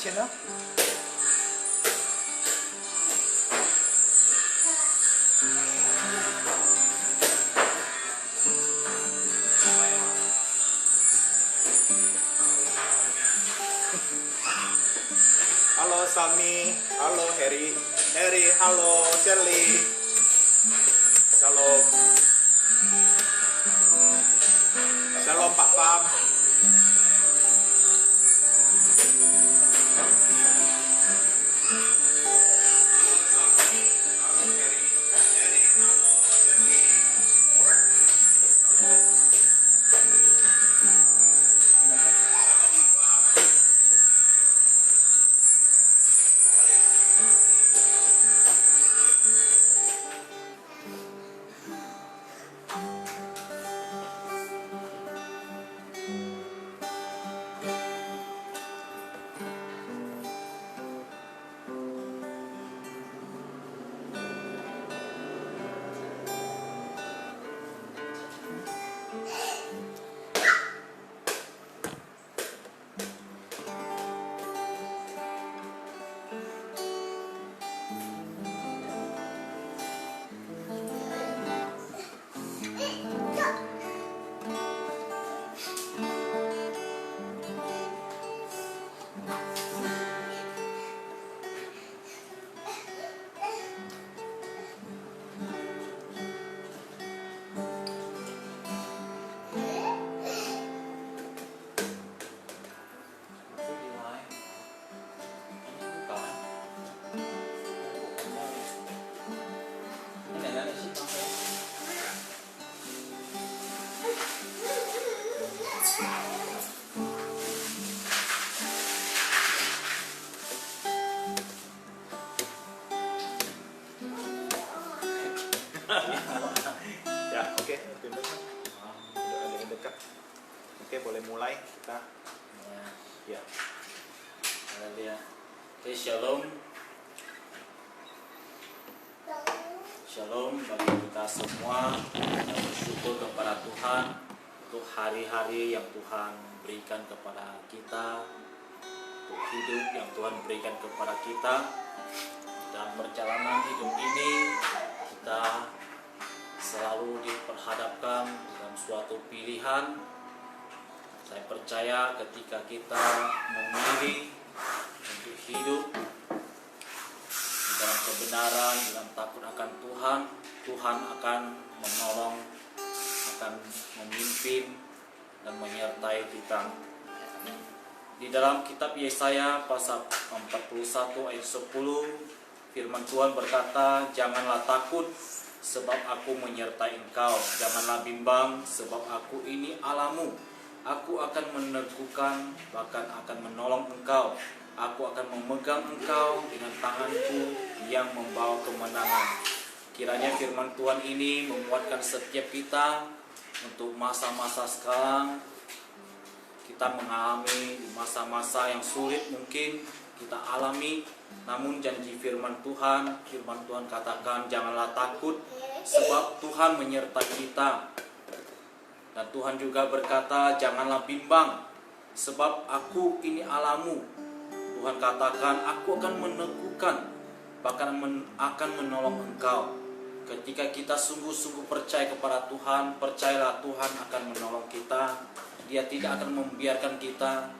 channel. Halo Sami, halo Heri, halo Shirley, Shalom, Shalom Pak Pam. Ya, oke, duduk agak dekat. Oke, boleh mulai kita. Ya. Ya. Oke, shalom. Shalom bagi kita semua. Kita bersyukur kepada Tuhan untuk hari-hari yang Tuhan berikan kepada kita, untuk hidup yang Tuhan berikan kepada kita. Dalam perjalanan hidup ini kita selalu diperhadapkan dalam suatu pilihan. Saya percaya ketika kita memilih untuk hidup di dalam kebenaran, dalam takut akan Tuhan, Tuhan akan menolong, akan memimpin dan menyertai kita. Di dalam kitab Yesaya pasal 41 ayat 10, firman Tuhan berkata, "Janganlah takut, sebab aku menyertai engkau. Janganlah bimbang, sebab aku ini Allahmu. Aku akan meneguhkan, bahkan akan menolong engkau. Aku akan memegang engkau dengan tanganku yang membawa kemenangan." Kiranya firman Tuhan ini menguatkan setiap kita untuk masa-masa sekarang. Kita mengalami di masa-masa yang sulit mungkin kita alami, namun janji firman Tuhan katakan, janganlah takut, sebab Tuhan menyertai kita. Dan Tuhan juga berkata, janganlah bimbang, sebab aku ini Allahmu. Tuhan katakan, aku akan meneguhkan, bahkan akan menolong engkau. Ketika kita sungguh-sungguh percaya kepada Tuhan, percayalah Tuhan akan menolong kita. Dia tidak akan membiarkan kita.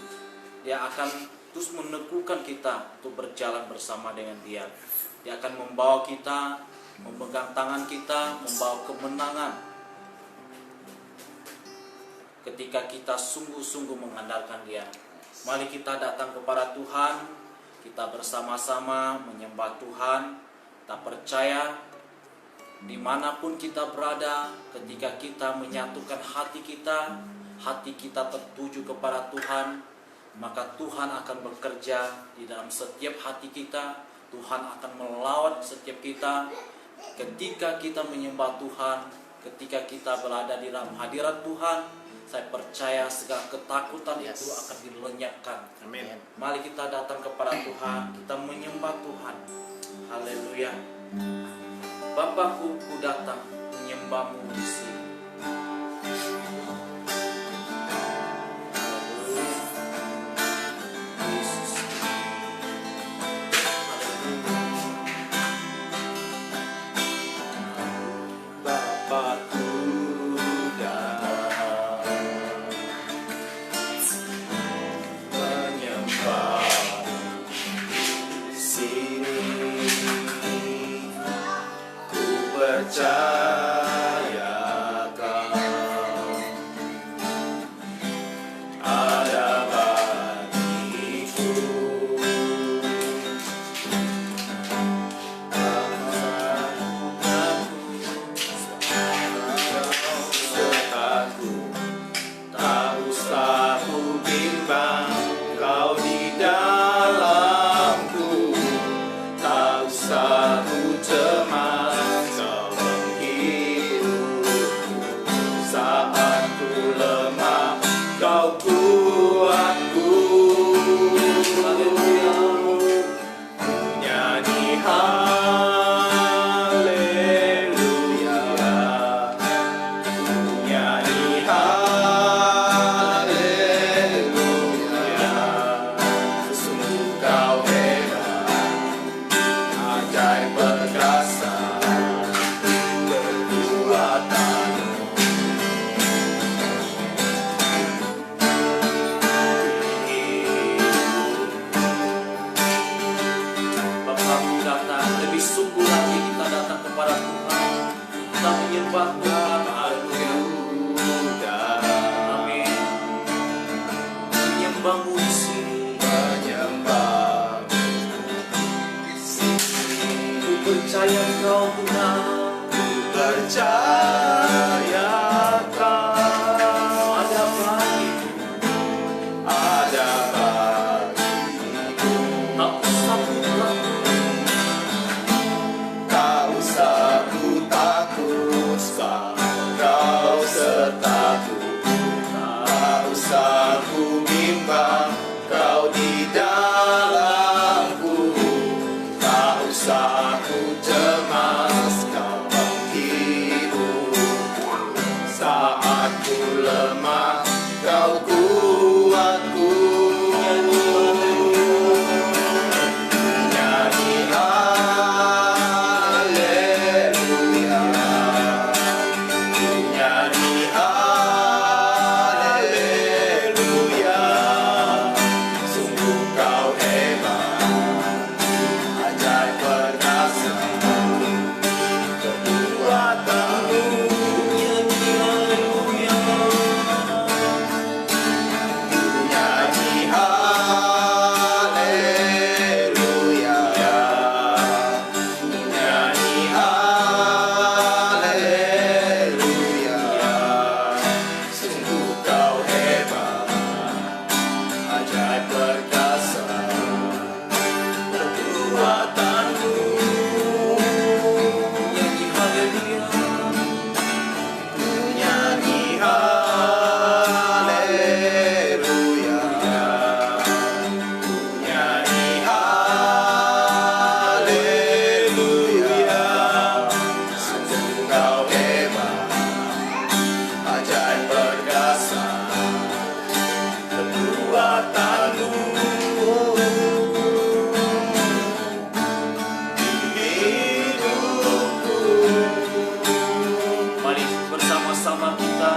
Dia akan terus meneguhkan kita untuk berjalan bersama dengan Dia. Dia akan membawa kita, memegang tangan kita, membawa kemenangan. Ketika kita sungguh-sungguh mengandalkan Dia. Mari kita datang kepada Tuhan, kita bersama-sama menyembah Tuhan. Kita percaya dimanapun kita berada, ketika kita menyatukan hati kita tertuju kepada Tuhan, maka Tuhan akan bekerja di dalam setiap hati kita. Tuhan akan melawat setiap kita. Ketika kita menyembah Tuhan, ketika kita berada di dalam hadirat Tuhan, saya percaya segala ketakutan itu akan dilenyapkan. Amin. Mari kita datang kepada Tuhan, kita menyembah Tuhan. Haleluya. Bapakku, ku datang menyembahmu di sini. Yesus. menyembah Tuhan. Haleluya. Amin. Menyembahmu di sini. Menyembah Ku percaya Kau benar. percaya Kau Ada bagiku. ada bagiku. Tak usah ku takut. Tak usah ku takut, sebab Kau sertaku. Tak usah ku bimbang, Kau di dalamku. Tak usah ku cemas, Kau menghiburku. Saat ku lemah, Kau kuatku. Nyanyi haleluya. Nyanyi haleluya. Sungguh Kau hebat, ajaib perkasa. Kekuatanmu nyanyi haleluya. Nyanyi haleluya. Sungguh Kau hebat, ajaib perkasa. Kekuatanmu Nyanyi haleluya. nyanyi haleluya. Nyanyi haleluya. Sungguh Kau hebat, ajaib perkasa. Kekuatanmu di hidupku. Mari bersama-sama kita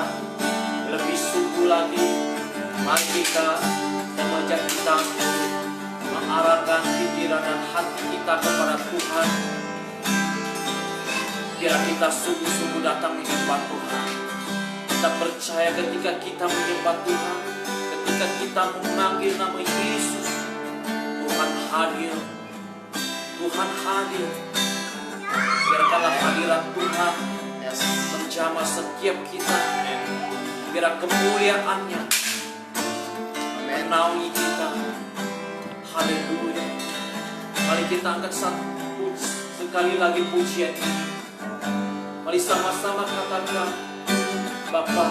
lebih sungguh lagi. Mari kita mengajak kita mengarahkan pikiran dan hati kita kepada Tuhan. Biar kita sungguh-sungguh datang menyembah Tuhan. Kita percaya ketika kita menyembah Tuhan, ketika kita memanggil nama Yesus, Tuhan hadir. Tuhan hadir. Biarkanlah hadirat Tuhan menjamah setiap kita. Biar kemuliaan-Nya menaungi kita. Haleluya. Mari kita angkat sekali lagi pujian ini. Mari sama-sama katakan, Bapa.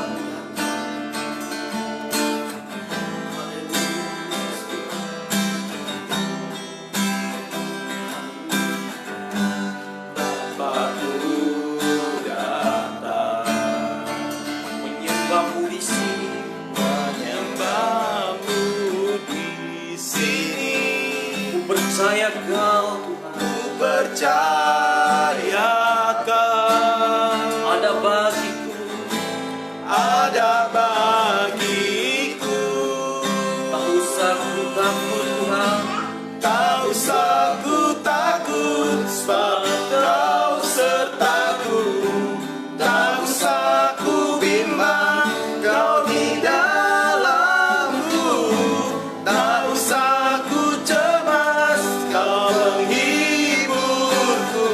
Bapakku datang, Menyembahmu di sini. menyembahmu di sini. Ku percaya Kau Tuhan. Ku percaya Kau Ada bagiku. ada bagiku. Tak usah ku takut Tuhan. Tak usah ku takut, sebab Kau sertaku. Tak usah ku bimbang, Kau di dalamku. Tak usah ku cemas, Kau menghiburku.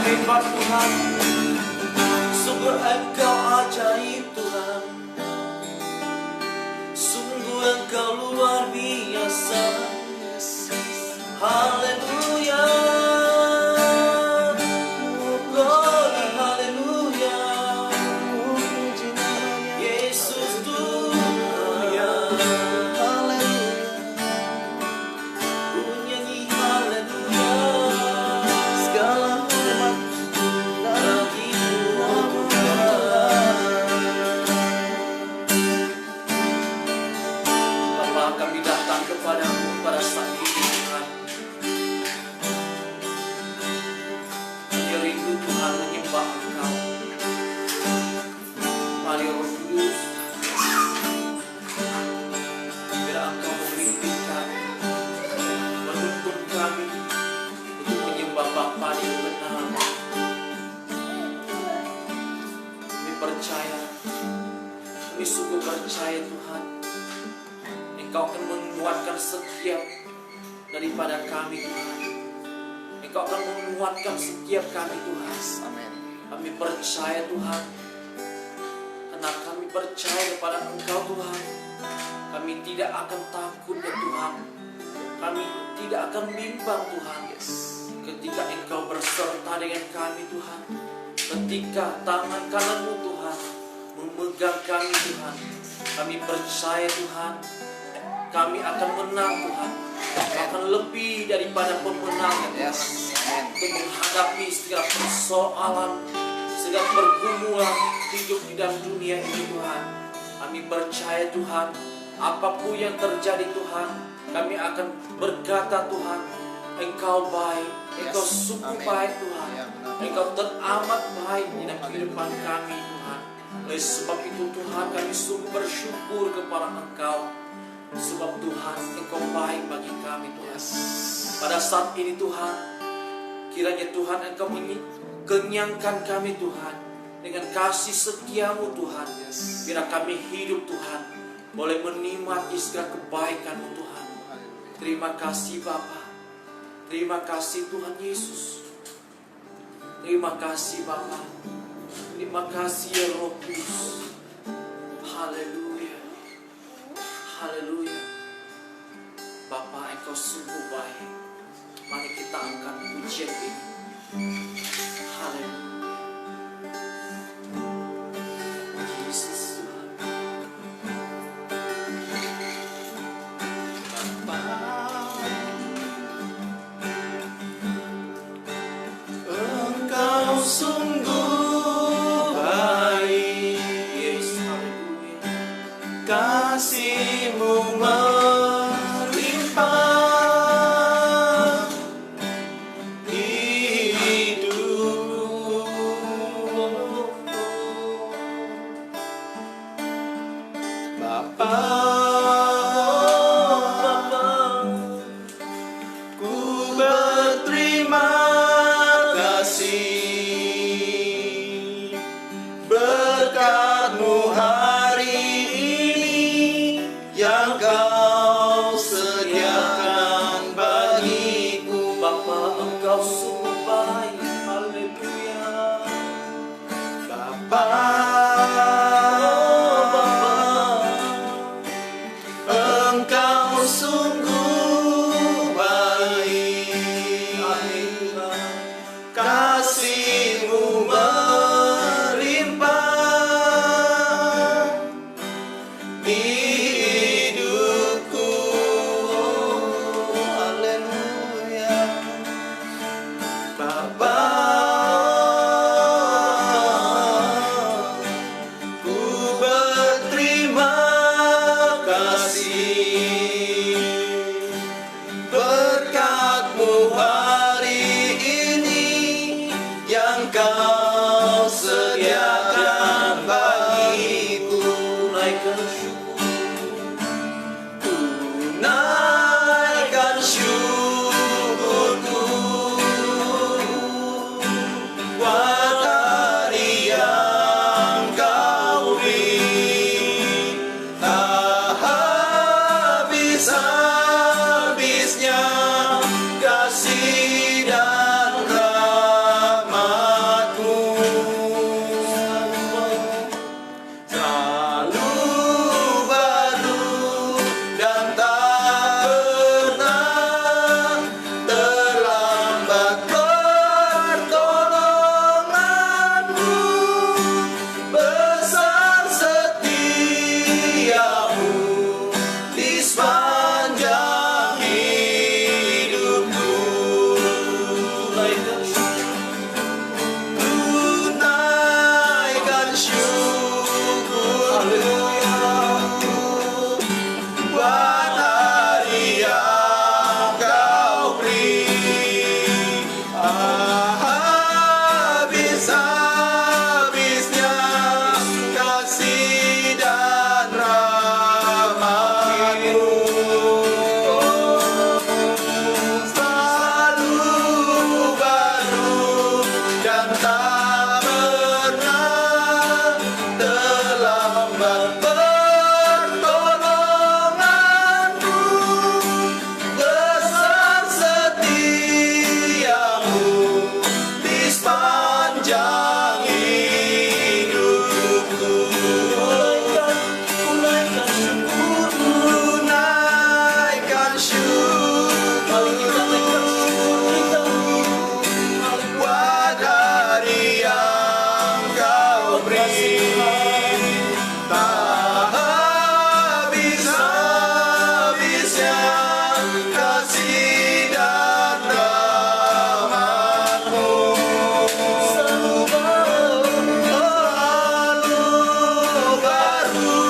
hebat Tuhan, sungguh Engkau ajaib Tuhan, sungguh Engkau luar biasa. Haleluya, glory, haleluya, Yesus Tuhan, ku nyanyi haleluya, Segala hormat bagimu Bapa, kami datang kepadamu pada saat ini Tuhan. Kami rindu Tuhan menyembah Engkau. Mari Roh Kudus, biar Engkau memimpin kami, menuntun kami untuk menyembah Bapa yang benar. Kami percaya, kami sungguh percaya Tuhan, Engkau akan menguatkan setiap daripada kami Tuhan. Engkau akan menguatkan setiap kami Tuhan. Amin. Kami percaya Tuhan, karena kami percaya kepada Engkau Tuhan. Kami tidak akan takut ya Tuhan. Kami tidak akan bimbang Tuhan. Ketika Engkau berserta dengan kami Tuhan. Ketika tangan kananmu Tuhan memegang kami Tuhan. Kami percaya Tuhan, kami akan menang Tuhan. Akan lebih daripada pemenang ya Tuhan. Untuk menghadapi segala persoalan, segala pergumulan hidup di dalam dunia ini Tuhan. Kami percaya Tuhan, apapun yang terjadi Tuhan, kami akan berkata Tuhan, Engkau baik, Engkau sungguh baik Tuhan. Engkau teramat baik di dalam kehidupan kami Tuhan. Oleh sebab itu Tuhan, kami sungguh bersyukur kepada Engkau. Sebab Tuhan, Engkau baik bagi kami Tuhan. Pada saat ini Tuhan, kiranya Tuhan Engkau kenyangkan kami Tuhan dengan kasih setiamu Tuhan. Biar kami hidup Tuhan, boleh menikmati segala kebaikan-Mu Tuhan. Terima kasih Bapa. Terima kasih Tuhan Yesus. Terima kasih Bapa. Terima kasih ya Roh Kudus. Haleluya. Haleluya. Bapa, Engkau sungguh baik. Mari kita angkat pujian ini. Haleluya. Yesus Tuhan. Engkau sungguh baik, Yes, haleluya. kasih-Mu melimpah hidupku. Bapa, ku berterima kasih berkat-Mu hari ini yang Kau sediakan bagiku. Bapa, Engkau sungguh baik. Haleluya. Bapa, Engkau sungguh baik, kasih-Mu melimpah hidupku. Haleluya. Bapa, ku berterima kasih berkat-Mu hari ini yang Kau sediakan bagiku. Naikkan syukur. Naikkan syukurku buat hari yang Kau beri. Tak habis-habisnya kasih dan rahmat-Mu. sepanjang hidupku. Tunaikan syukurku, Naikkan mari kita naikkan syukur kita. buat hari yang Kau beri. Tak habis-habisnya kasih dan rahmat-Mu. Selalu Selalu baru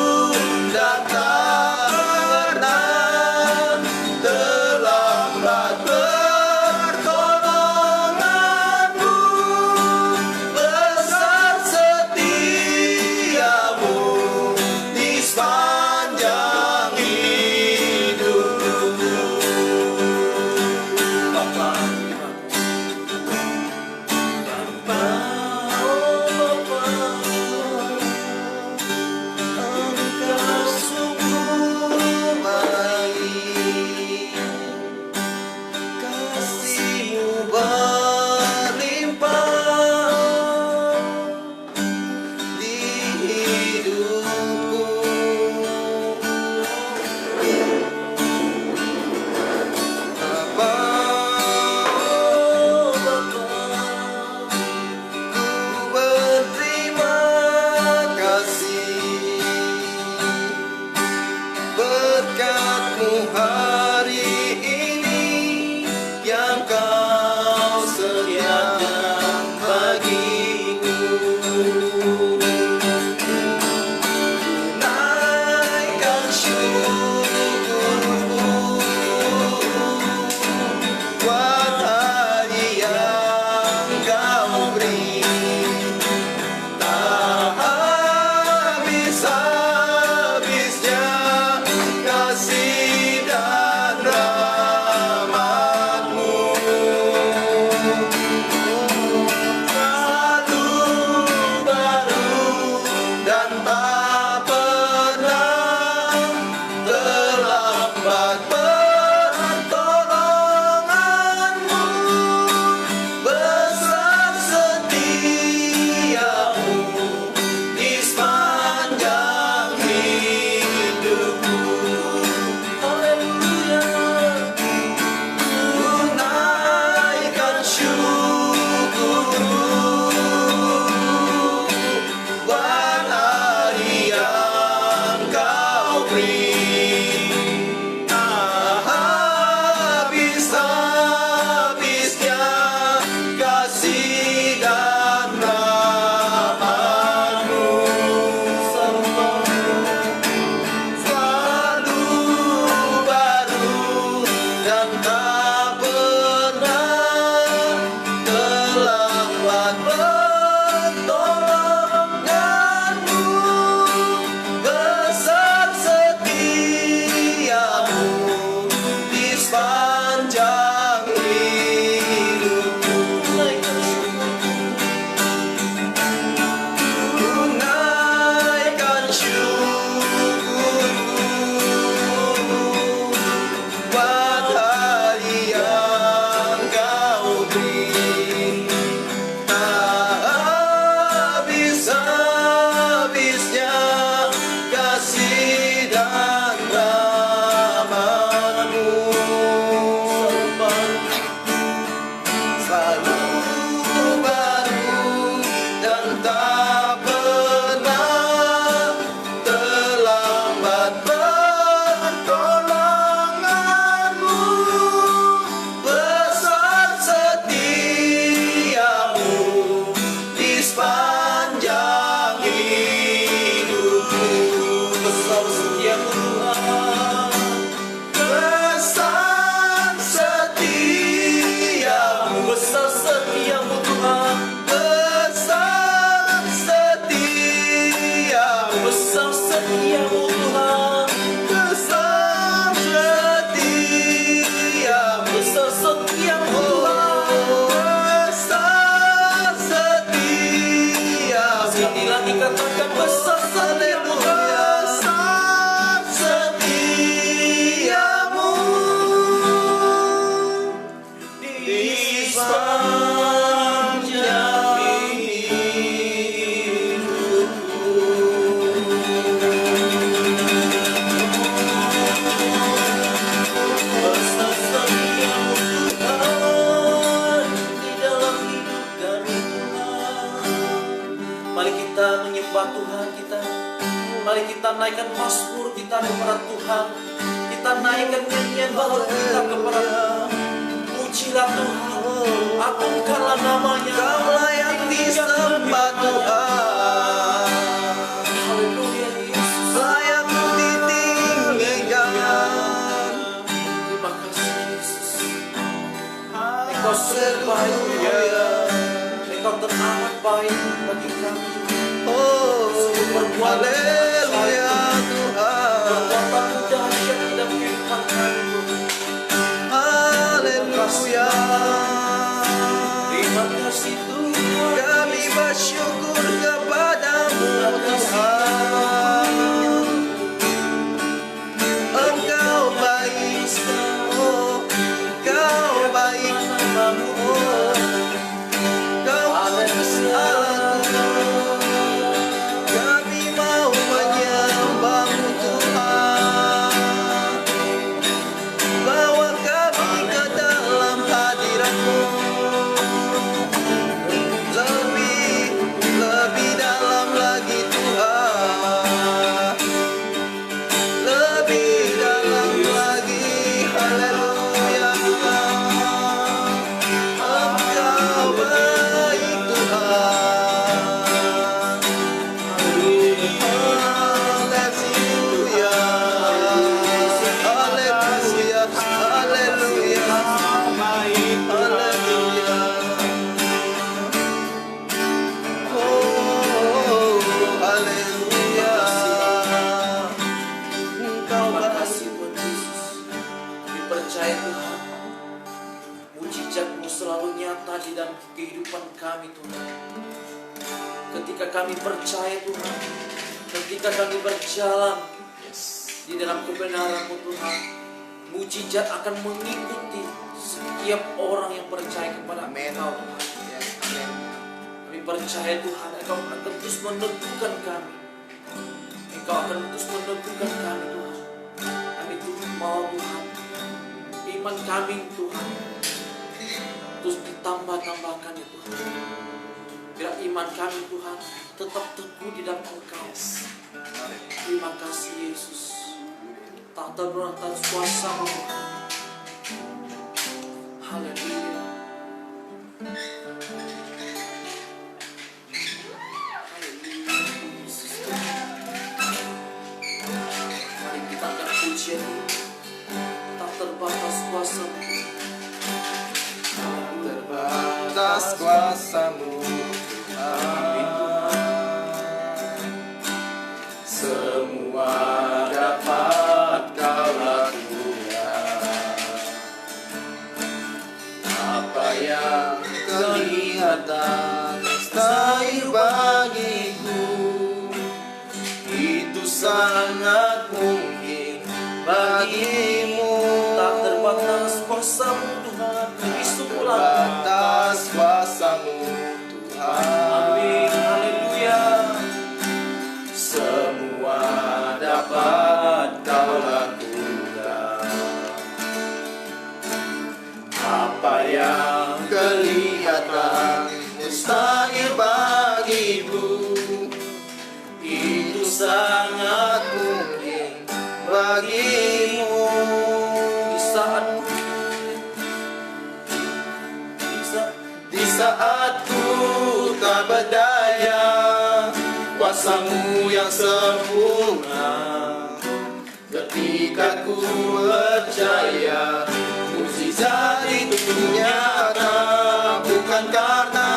dan tak pernah terlambat pertolongan-Mu. Besar setiamu di sepanjang hidupku. Bapa, Engkau sungguh baik, kasih-Mu berlimpah di hidupku. Ku berterima kasih berkat-Mu hari ini yang Kau sediakan bagiku. Naikkan syukurku buat hari yang Kau beri. Tak habis-habisnya kasih dan rahmat-Mu. Selalu baru dan tak pernah terlambat pertolongan-Mu. Besar setiamu di sepanjang hidupku. haleluya. Ku naikkan syukurku buat hari yang Kau beri. Tak habis-habisnya kasih dan rahmat-Mu. Selalu baru dan tak pernah terlambat pertolongan-Mu. Besar setiamu di sepanjang hidupku. Ku naikkan syukurku buat hari yang Kau beri. Tak Mari kita menyembah Tuhan kita. Mari kita naikkan mazmur kita kepada Tuhan. Kita naikkan nyanyian baru kita kepada Tuhan. Pujilah Tuhan, agungkanlah namanya. Kau layak disembah Tuhan, Haleluya Yesus. layak ditinggikan. Terima kasih Yesus. Engkau sungguh baik. Engkau teramat baik bagi kami. Oh, haleluya Tuhan, Perbuatanmu dahsyat dalam kehidupan kami. haleluya. Terima kasih Tuhan. Kami bersyukur kepadamu Tuhan. Engkau baik, oh, Engkau baik, oh, Kau Allah Tuhan. Kami mau menyembahmu Tuhan. Bawa kami ke dalam hadirat-Mu. Lebih dalam lagi Tuhan. Lebih dalam lagi, haleluya. Engkau baik Tuhan. Haleluya. Haleluya. Haleluya. Haleluya. Oh, haleluya. Engkau Terima baik. kasih Tuhan Yesus. Kami percaya Tuhan, mujizat-Mu selalu nyata di dalam kehidupan kami Tuhan. Ketika kami percaya Tuhan, ketika kami berjalan di dalam kebenaran-Mu Tuhan, mujizat akan mengikuti setiap orang yang percaya kepada Engkau Tuhan. Kami percaya Tuhan, Engkau akan terus meneguhkan kami. Engkau akan terus meneguhkan kami Tuhan. Kami turut mau Tuhan, iman kami Tuhan terus ditambah-tambahkan ya Tuhan. Biar iman kami Tuhan tetap teguh di dalam Engkau. Terima kasih Yesus. Tak terbatas kuasa-Mu Tuhan. Haleluya. Mari kita akan pujian tak terbatas kuasa-Mu. Terbatas kuasa-Mu Tuhan. Semua dapat Kau lakukan. Apa yang kelihatan mustahil bagiku, itu sangat mungkin bagimu. Tak terbatas kuasa-Mu Tuhan. Bismillah. Terbatas kuasa-Mu Tuhan. Amin. Haleluya. Semua dapat Kau lakukan. Apa yang kelihatan mustahil bagimu, itu sangat mungkin bagimu. Di saat ku tak berdaya, kuasa-Mu yang sempurna. Ketika ku percaya, mukjizat itu nyata. Bukan karena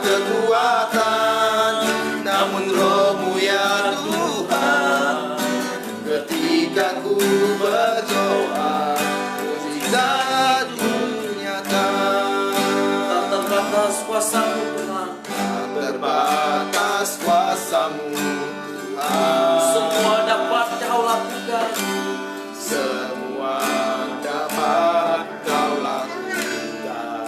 kekuatan, namun Roh-Mu ya Tuhan. Ketika ku berdoa, mukjizat itu nyata. Tak terbatas kuasa-Mu Tuhan. Terbatas kuasa-Mu Tuhan. Semua dapat Kau lakukan. Semua dapat Kau lakukan.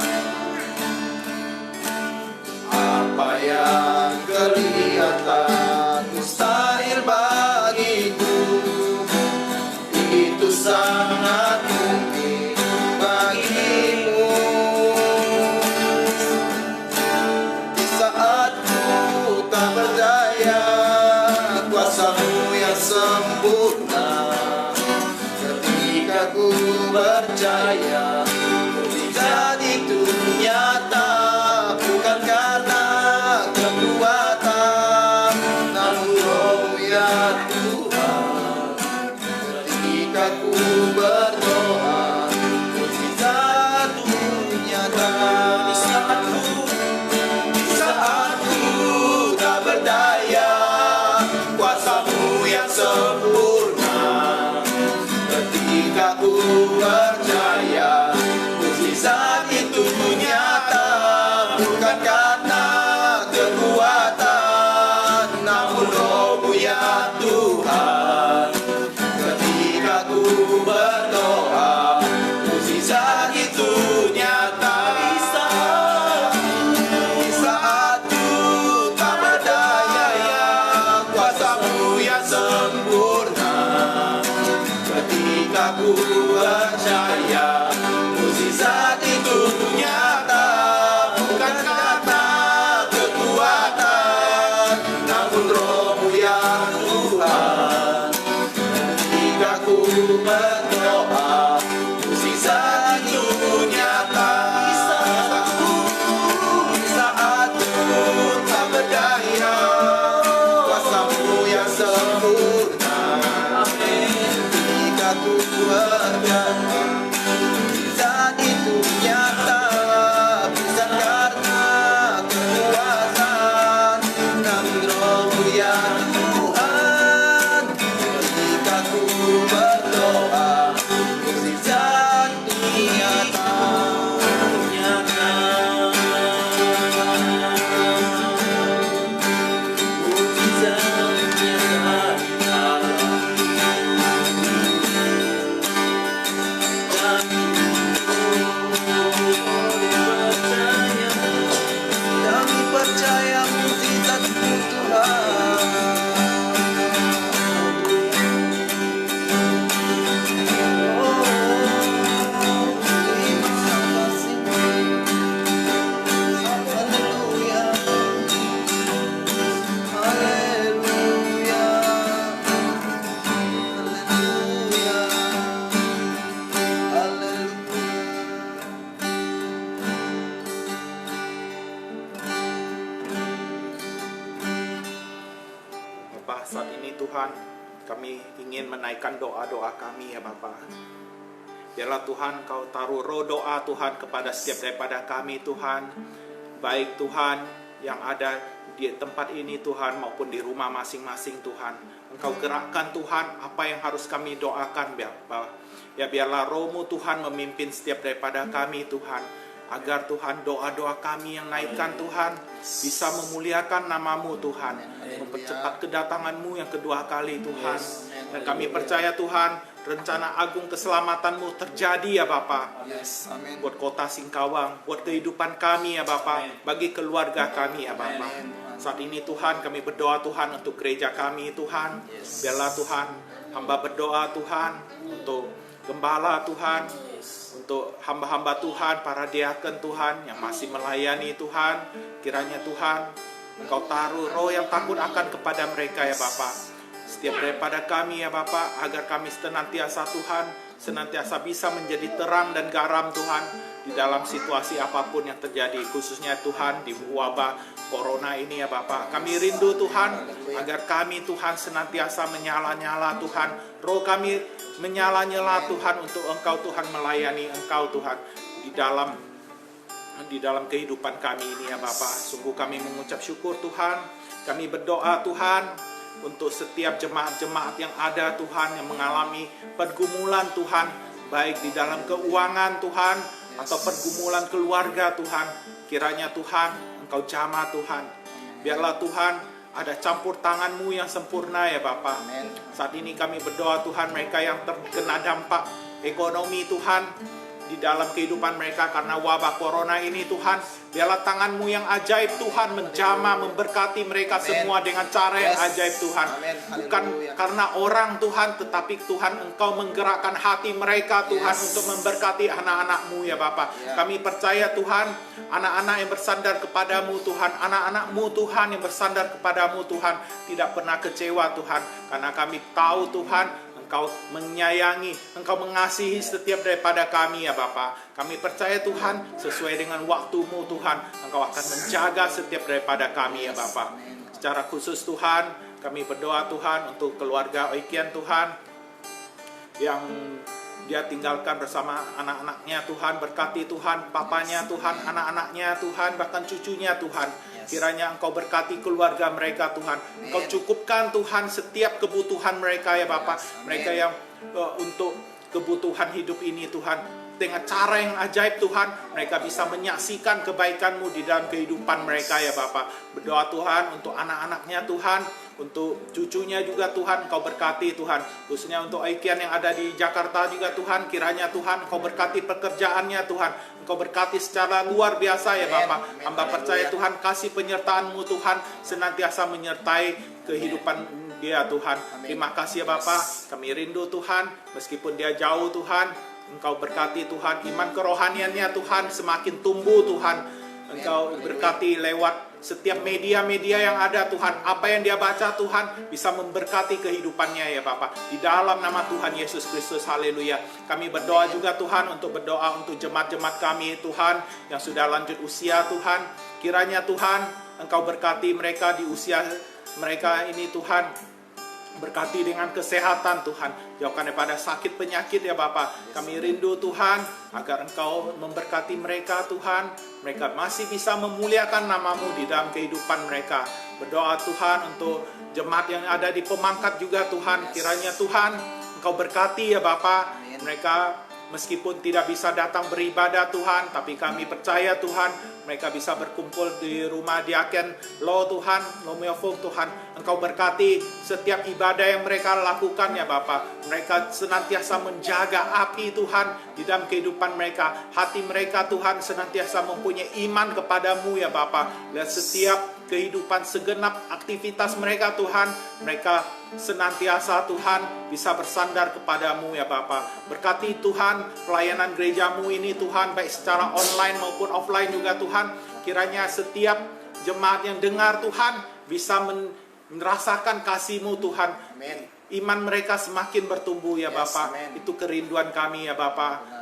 Apa yang kelihatan mustahil bagiku, itu sangat mungkin bagimu. Di saat ku tak percaya mukjizat itu nyata, bukan karena kekuatan, namun Roh-Mu ya Tuhan. Ketika ku berdoa, mukjizat itu nyata. Di saat ku tak berdaya, kuasa-Mu yang sempurna. Ketika ku percaya, mukjizat itu nyata, bukan karena kekuatan, namun Roh-Mu ya Tuhan. Ketika ku berdoa, mukjizat itu nyata. Di saat ku tak berdaya, kuasa-Mu yang sempurna. Ketika ku percaya, mukjizat itu nyata, bukan karena kekuatan, namun Roh-Mu ya Tuhan. Ketika ku berdoa, mukjizat itu nyata. Di saat ku tak berdaya, kuasa-Mu yang sempurna. Ketika ku berdoa, mukjizat itu nyata, bukan karena kekuatan, namun Roh-Mu ya Tuhan. Ketika ku berdoa, mukjizat itu nyata. Kami percaya mukjizat-Mu Tuhan. Oh, terima kasih. Haleluya. Haleluya. Haleluya. Haleluya. Bapa, saat ini Tuhan, kami ingin menaikkan doa-doa kami ya Bapa. Biarlah Tuhan Kau taruh roh doa Tuhan kepada setiap daripada kami Tuhan. Baik Tuhan yang ada di tempat ini Tuhan maupun di rumah masing-masing Tuhan. Engkau gerakkan Tuhan apa yang harus kami doakan Bapa. Ya biarlah Roh-Mu Tuhan memimpin setiap daripada kami Tuhan. Agar Tuhan doa-doa kami yang naikkan Tuhan bisa memuliakan nama-Mu Tuhan. Mempercepat kedatangan-Mu yang kedua kali Tuhan. Dan kami percaya Tuhan rencana agung keselamatan-Mu terjadi ya Bapa. Yes, amin. Buat kota Singkawang, buat kehidupan kami ya Bapa, bagi keluarga kami ya Bapa. Saat ini Tuhan kami berdoa Tuhan untuk gereja kami Tuhan. Biarlah Tuhan hamba berdoa Tuhan untuk gembala Tuhan, untuk hamba-hamba Tuhan, para diaken Tuhan yang masih melayani Tuhan. Kiranya Tuhan Engkau taruh roh yang takut akan kepada mereka ya Bapa. Setiap daripada kami ya Bapa, agar kami senantiasa Tuhan, senantiasa bisa menjadi terang dan garam Tuhan di dalam situasi apapun yang terjadi, khususnya Tuhan di wabah corona ini ya Bapa. Kami rindu Tuhan agar kami Tuhan senantiasa menyala-nyala Tuhan, roh kami menyala-nyala Tuhan untuk Engkau Tuhan, melayani Engkau Tuhan di dalam kehidupan kami ini ya Bapa. Sungguh kami mengucap syukur Tuhan. Kami berdoa Tuhan untuk setiap jemaat-jemaat yang ada Tuhan, yang mengalami pergumulan Tuhan, baik di dalam keuangan Tuhan atau pergumulan keluarga Tuhan. Kiranya Tuhan Engkau jamah Tuhan. Biarlah Tuhan ada campur tangan-Mu yang sempurna ya Bapa. Saat ini kami berdoa Tuhan, mereka yang terkena dampak ekonomi Tuhan di dalam kehidupan mereka karena wabah corona ini Tuhan, biarlah tangan-Mu yang ajaib Tuhan menjamah, memberkati mereka semua dengan cara yang ajaib Tuhan. Bukan karena orang Tuhan, tetapi Tuhan Engkau menggerakkan hati mereka Tuhan untuk memberkati anak-anak-Mu ya Bapa. Kami percaya Tuhan, anak-anak yang bersandar kepadamu Tuhan, anak-anak-Mu Tuhan yang bersandar kepadamu Tuhan, tidak pernah kecewa Tuhan, karena kami tahu Tuhan Engkau menyayangi, Engkau mengasihi setiap daripada kami ya Bapa. Kami percaya Tuhan, sesuai dengan waktu-Mu Tuhan, Engkau akan menjaga setiap daripada kami ya Bapa. Secara khusus Tuhan, kami berdoa Tuhan untuk keluarga Oiken Tuhan, yang dia tinggalkan bersama anak-anaknya Tuhan. Berkati Tuhan, papanya Tuhan, anak-anaknya Tuhan, bahkan cucunya Tuhan. Kiranya Engkau berkati keluarga mereka Tuhan. Engkau cukupkan Tuhan setiap kebutuhan mereka ya Bapa. Mereka yang untuk kebutuhan hidup ini Tuhan, dengan cara yang ajaib Tuhan, mereka bisa menyaksikan kebaikan-Mu di dalam kehidupan mereka ya Bapa. Berdoa Tuhan untuk anak-anaknya Tuhan, untuk cucunya juga Tuhan, Engkau berkati Tuhan. Khususnya untuk Aikian yang ada di Jakarta juga Tuhan, kiranya Tuhan Engkau berkati pekerjaannya Tuhan. Engkau berkati secara luar biasa ya Bapa. Hamba percaya Tuhan, kasih penyertaan-Mu Tuhan senantiasa menyertai kehidupan dia Tuhan. Terima kasih ya Bapa. Kami rindu Tuhan, meskipun dia jauh Tuhan, Engkau berkati Tuhan, iman kerohaniannya Tuhan semakin tumbuh Tuhan. Engkau berkati lewat setiap media-media yang ada Tuhan. Apa yang dia baca Tuhan bisa memberkati kehidupannya ya Bapa. Di dalam nama Tuhan Yesus Kristus, haleluya. Kami berdoa juga Tuhan, untuk berdoa untuk jemaat-jemaat kami Tuhan yang sudah lanjut usia Tuhan. Kiranya Tuhan Engkau berkati mereka di usia mereka ini Tuhan. Berkati dengan kesehatan Tuhan, jauhkan daripada sakit penyakit ya Bapa. Kami rindu Tuhan agar Engkau memberkati mereka Tuhan. Mereka masih bisa memuliakan nama-Mu di dalam kehidupan mereka. Berdoa Tuhan untuk jemaat yang ada di Pemangkat juga Tuhan. Kiranya Tuhan Engkau berkati ya Bapa. Mereka meskipun tidak bisa datang beribadah Tuhan, tapi kami percaya Tuhan mereka bisa berkumpul di rumah Diaken Lo Tuhan, Lo Meofong Tuhan. Engkau berkati setiap ibadah yang mereka lakukan ya Bapa. Mereka senantiasa menjaga api Tuhan di dalam kehidupan mereka. Hati mereka Tuhan senantiasa mempunyai iman kepadamu ya Bapa. Dan setiap kehidupan segenap aktivitas mereka Tuhan, mereka senantiasa Tuhan bisa bersandar kepadamu ya Bapa. Berkati Tuhan pelayanan gerejamu ini Tuhan, baik secara online maupun offline juga Tuhan. Kiranya setiap jemaat yang dengar Tuhan bisa merasakan kasih-Mu Tuhan. Amin. Iman mereka semakin bertumbuh ya Bapa. Amen. Itu kerinduan kami ya Bapa.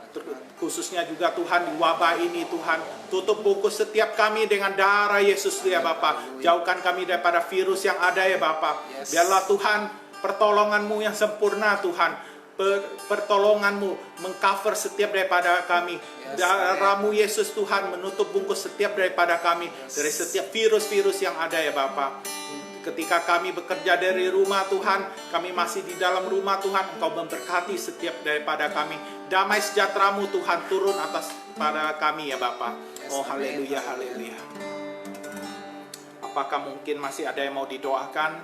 Khususnya juga Tuhan di wabah ini Tuhan, tutup bungkus setiap kami dengan darah Yesus ya Bapa. Jauhkan kami daripada virus yang ada ya Bapa. Biarlah Tuhan pertolongan-Mu yang sempurna Tuhan, pertolongan-Mu mengcover setiap daripada kami. Darah-Mu Yesus Tuhan menutup bungkus setiap daripada kami dari setiap virus-virus yang ada ya Bapa. Ketika kami bekerja dari rumah Tuhan, kami masih di dalam rumah Tuhan, Engkau memberkati setiap daripada kami. Damai sejahtera-Mu Tuhan turun atas pada kami ya Bapa. Oh haleluya, haleluya. Apakah mungkin masih ada yang mau didoakan?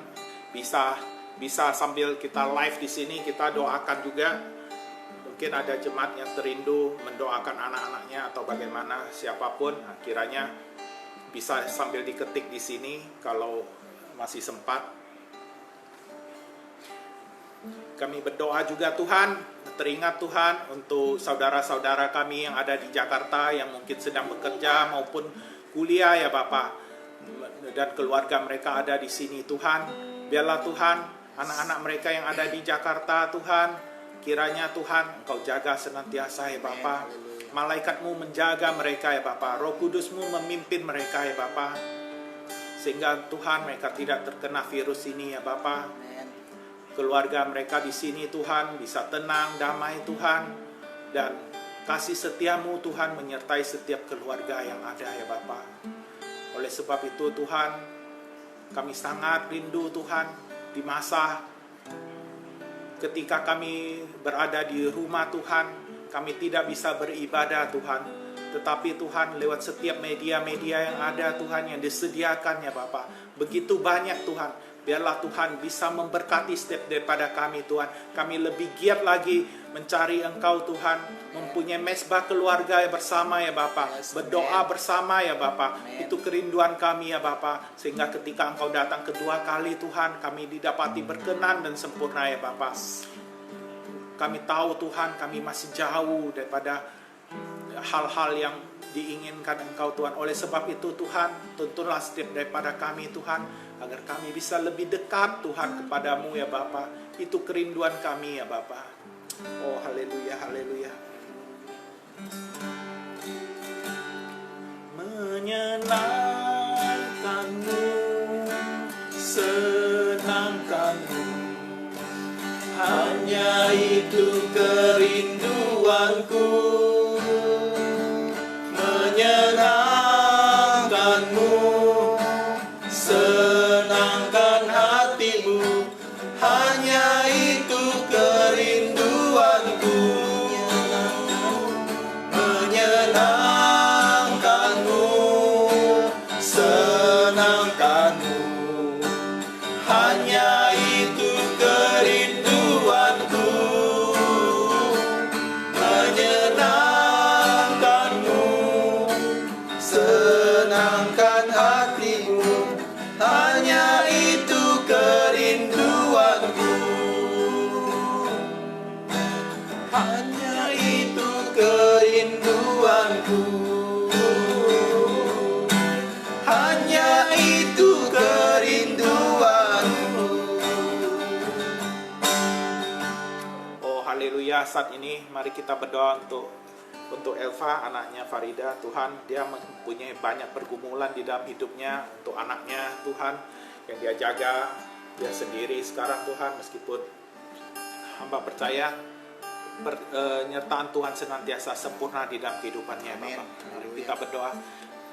Bisa sambil kita live di sini kita doakan juga. Mungkin ada jemaat yang terindu mendoakan anak-anaknya atau bagaimana, siapapun. Kiranya bisa sambil diketik di sini kalau masih sempat. Kami berdoa juga Tuhan, teringat Tuhan untuk saudara-saudara kami yang ada di Jakarta yang mungkin sedang bekerja maupun kuliah ya Bapa, dan keluarga mereka ada di sini Tuhan. Biarlah Tuhan anak-anak mereka yang ada di Jakarta Tuhan, kiranya Tuhan Engkau jaga senantiasa ya Bapa. Malaikat-Mu menjaga mereka ya Bapa. Roh Kudus-Mu memimpin mereka ya Bapa, sehingga Tuhan mereka tidak terkena virus ini ya Bapa. Keluarga mereka di sini Tuhan bisa tenang, damai Tuhan, dan kasih setia-Mu Tuhan menyertai setiap keluarga yang ada ya Bapa. Oleh sebab itu Tuhan, kami sangat rindu Tuhan di masa ketika kami berada di rumah Tuhan, kami tidak bisa beribadah Tuhan. Tetapi Tuhan lewat setiap media-media yang ada Tuhan yang disediakan ya Bapa, begitu banyak Tuhan. Biarlah Tuhan bisa memberkati setiap daripada kami Tuhan. Kami lebih giat lagi mencari Engkau Tuhan, mempunyai mesbah keluarga bersama ya Bapa, berdoa bersama ya Bapa. Itu kerinduan kami ya Bapa, sehingga ketika Engkau datang kedua kali Tuhan, kami didapati berkenan dan sempurna ya Bapa. Kami tahu Tuhan, kami masih jauh daripada hal-hal yang diinginkan Engkau Tuhan. Oleh sebab itu Tuhan, tuntunlah setiap daripada kami Tuhan, agar kami bisa lebih dekat Tuhan kepadamu ya Bapa. Itu kerinduan kami ya Bapa. Oh haleluya, haleluya. Menyenangkanmu, senangkanmu, hanya itu kerinduanku. Menyenangkanmu, senangkan hatimu, hanya itu kerinduanku. Menyenangkanmu, senangkanmu, hanya itu kerinduanku. Menyenangkanmu, senangkan hatimu, hanya itu kerinduanku. Hanya itu kerinduanku. Hanya itu kerinduanku. Oh haleluya, saat ini mari kita berdoa untuk Elva, anaknya Farida. Tuhan, dia mempunyai banyak pergumulan di dalam hidupnya, untuk anaknya Tuhan, yang dia jaga dia sendiri sekarang Tuhan. Meskipun hamba percaya penyertaan Tuhan senantiasa sempurna di dalam kehidupannya. Amin. Bapak, mari kita berdoa.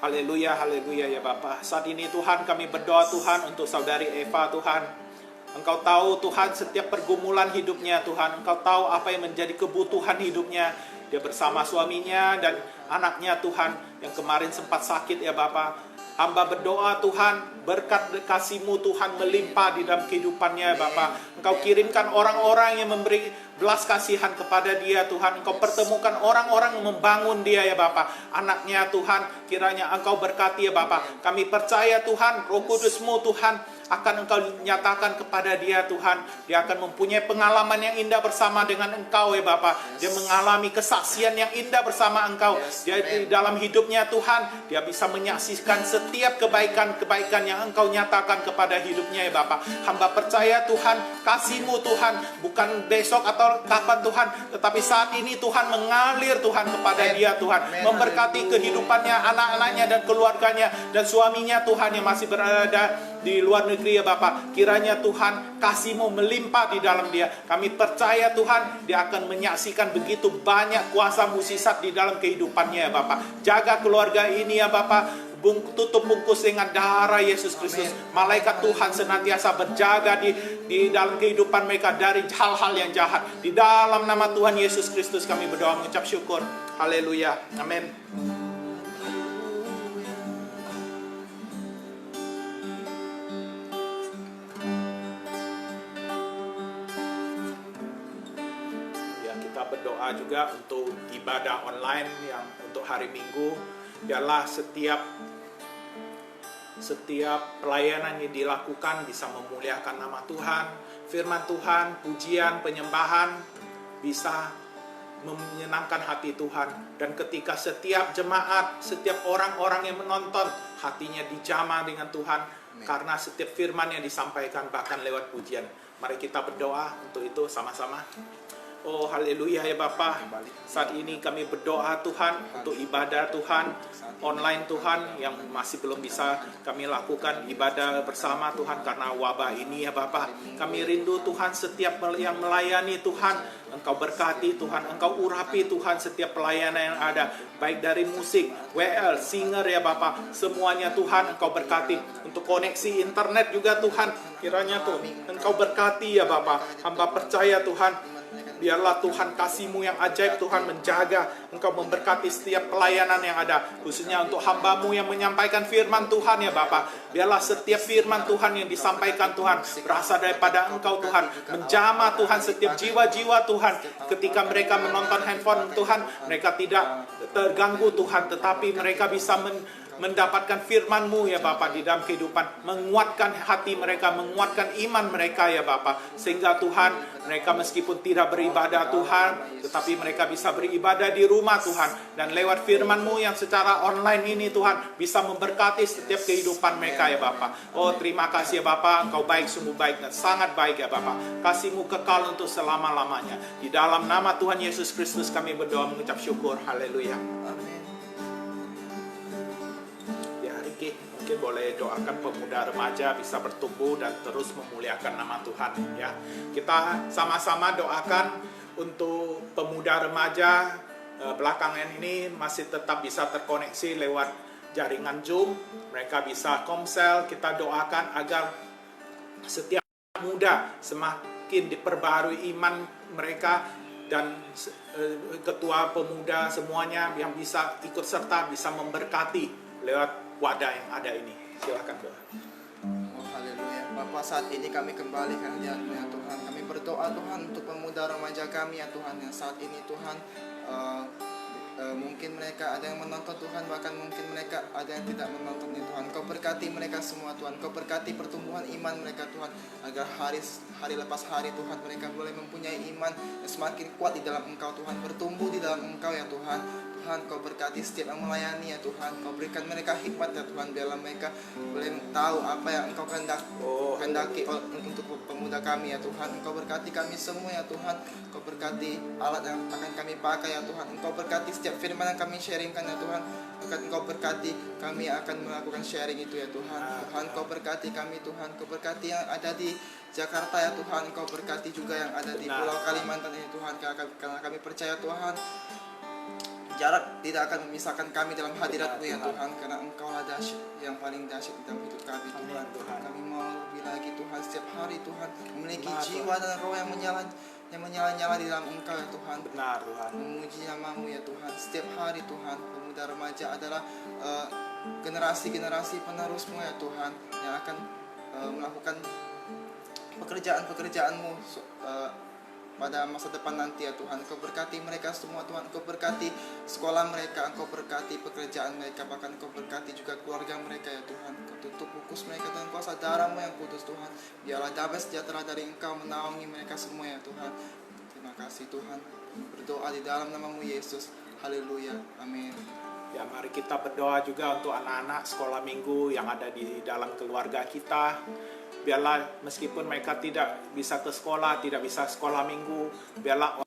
Haleluya, haleluya ya Bapa. Saat ini Tuhan kami berdoa Tuhan untuk saudari Eva Tuhan. Engkau tahu Tuhan setiap pergumulan hidupnya Tuhan. Engkau tahu apa yang menjadi kebutuhan hidupnya. Dia bersama suaminya dan anaknya Tuhan yang kemarin sempat sakit ya Bapa. Hamba berdoa Tuhan, berkat kasih-Mu Tuhan melimpah di dalam kehidupannya Bapa. Engkau kirimkan orang-orang yang memberi belas kasihan kepada dia Tuhan. Engkau pertemukan orang-orang yang membangun dia ya Bapa. Anaknya Tuhan, kiranya Engkau berkati ya Bapa. Kami percaya Tuhan, Roh Kudus-Mu Tuhan akan Engkau nyatakan kepada dia Tuhan. Dia akan mempunyai pengalaman yang indah bersama dengan Engkau ya Bapa. Dia mengalami kesaksian yang indah bersama Engkau. Dia di dalam hidupnya Tuhan, dia bisa menyaksikan setiap kebaikan-kebaikan yang Engkau nyatakan kepada hidupnya ya Bapa. Hamba percaya Tuhan, kasih-Mu Tuhan, bukan besok atau kapan Tuhan, tetapi saat ini Tuhan mengalir Tuhan kepada dia Tuhan. Memberkati kehidupannya, anak-anaknya dan keluarganya dan suaminya Tuhan yang masih berada di luar negeri ya Bapa. Kiranya Tuhan kasih-Mu melimpah di dalam dia. Kami percaya Tuhan, dia akan menyaksikan begitu banyak kuasa mukjizat di dalam kehidupannya ya Bapa. Jaga keluarga ini ya Bapa. Tutup bungkus dengan darah Yesus Kristus. Malaikat Tuhan senantiasa berjaga di dalam kehidupan mereka dari hal-hal yang jahat. Di dalam nama Tuhan Yesus Kristus kami berdoa mengucap syukur. Haleluya. Amin. Ya, kita berdoa juga untuk ibadah online yang untuk hari Minggu. Biarlah setiap pelayanan yang dilakukan bisa memuliakan nama Tuhan, firman Tuhan, pujian, penyembahan bisa menyenangkan hati Tuhan. Dan ketika setiap jemaat, setiap orang-orang yang menonton, hatinya dijamah dengan Tuhan. Karena setiap firman yang disampaikan bahkan lewat pujian. Mari kita berdoa untuk itu sama-sama. Oh haleluya ya Bapa. Saat ini kami berdoa Tuhan untuk ibadah Tuhan online Tuhan yang masih belum bisa kami lakukan ibadah bersama Tuhan karena wabah ini ya Bapa. Kami rindu Tuhan setiap yang melayani Tuhan, Engkau berkati Tuhan, Engkau urapi Tuhan setiap pelayanan yang ada, baik dari musik, WL, singer ya Bapa, semuanya Tuhan Engkau berkati. Untuk koneksi internet juga Tuhan, kiranya tuh Engkau berkati ya Bapa. Hamba percaya Tuhan, biarlah Tuhan kasih-Mu yang ajaib Tuhan menjaga, Engkau memberkati setiap pelayanan yang ada, khususnya untuk hamba-Mu yang menyampaikan firman Tuhan ya Bapa. Biarlah setiap firman Tuhan yang disampaikan Tuhan berasal daripada Engkau Tuhan, menjamah Tuhan setiap jiwa-jiwa Tuhan. Ketika mereka menonton handphone Tuhan, mereka tidak terganggu Tuhan, tetapi mereka bisa mendapatkan firman-Mu ya Bapak di dalam kehidupan, menguatkan hati mereka, menguatkan iman mereka ya Bapak, sehingga Tuhan mereka meskipun tidak beribadah Tuhan, tetapi mereka bisa beribadah di rumah Tuhan, dan lewat firman-Mu yang secara online ini Tuhan bisa memberkati setiap kehidupan mereka ya Bapak. Oh terima kasih ya Bapak, Engkau baik, sungguh baik dan sangat baik ya Bapak. Kasih-Mu kekal untuk selama-lamanya. Di dalam nama Tuhan Yesus Kristus kami berdoa mengucap syukur. Haleluya. Amin. Ya Riki, mungkin boleh doakan pemuda remaja bisa bertumbuh dan terus memuliakan nama Tuhan ya. Kita sama-sama doakan untuk pemuda remaja belakangan ini masih tetap bisa terkoneksi lewat jaringan Zoom. Mereka bisa komsel. Kita doakan agar setiap muda semakin diperbarui iman mereka, dan ketua pemuda semuanya yang bisa ikut serta bisa memberkati lewat wadah yang ada ini. Silakan doa. Oh haleluya. Bapak, saat ini kami kembali ke hadirat-Mu ya Tuhan. Kami berdoa Tuhan untuk pemuda remaja kami ya Tuhan, yang saat ini Tuhan mungkin mereka ada yang menonton Tuhan, bahkan mungkin mereka ada yang tidak menonton ya Tuhan. Kau berkati mereka semua Tuhan. Kau berkati pertumbuhan iman mereka Tuhan, agar hari lepas hari Tuhan mereka boleh mempunyai iman yang semakin kuat di dalam Engkau Tuhan, bertumbuh di dalam Engkau ya Tuhan. Tuhan, Kau berkati setiap yang melayani ya Tuhan. Kau berikan mereka hikmat ya Tuhan, biarlah mereka boleh tahu apa yang Engkau kehendaki untuk pemuda kami ya Tuhan. Engkau berkati kami semua ya Tuhan. Engkau berkati alat yang akan kami pakai ya Tuhan. Engkau berkati setiap firman yang kami sharingkan ya Tuhan. Engkau berkati kami akan melakukan sharing itu ya Tuhan. Tuhan, Kau berkati kami Tuhan. Kau berkati yang ada di Jakarta ya Tuhan. Engkau berkati juga yang ada di Pulau Kalimantan ya Tuhan. Karena kami percaya Tuhan, jarak tidak akan memisahkan kami dalam hadirat-Mu ya Tuhan, karena Engkau lah dahsyat, yang paling dahsyat dalam hidup kami Tuhan. Kami mau lebih lagi Tuhan, setiap hari Tuhan memiliki jiwa dan roh yang menyala-nyala di dalam Engkau ya Tuhan. Benar Tuhan. Memuji nama-Mu ya Tuhan. Setiap hari Tuhan, pemuda remaja adalah generasi-generasi penerus-Mu ya Tuhan, yang akan melakukan pekerjaan-pekerjaan-Mu pada masa depan nanti ya Tuhan. Engkau berkati mereka semua Tuhan. Engkau berkati sekolah mereka, Engkau berkati pekerjaan mereka, bahkan Engkau berkati juga keluarga mereka ya Tuhan. Engkau tutup bungkus mereka dengan kuasa darah-Mu yang kudus Tuhan. Biarlah damai sejahtera dari Engkau menaungi mereka semua ya Tuhan. Terima kasih Tuhan. Berdoa di dalam nama-Mu Yesus. Haleluya. Amin. Ya, mari kita berdoa juga untuk anak-anak sekolah minggu yang ada di dalam keluarga kita. Biarlah meskipun mereka tidak bisa ke sekolah, tidak bisa sekolah minggu, biarlah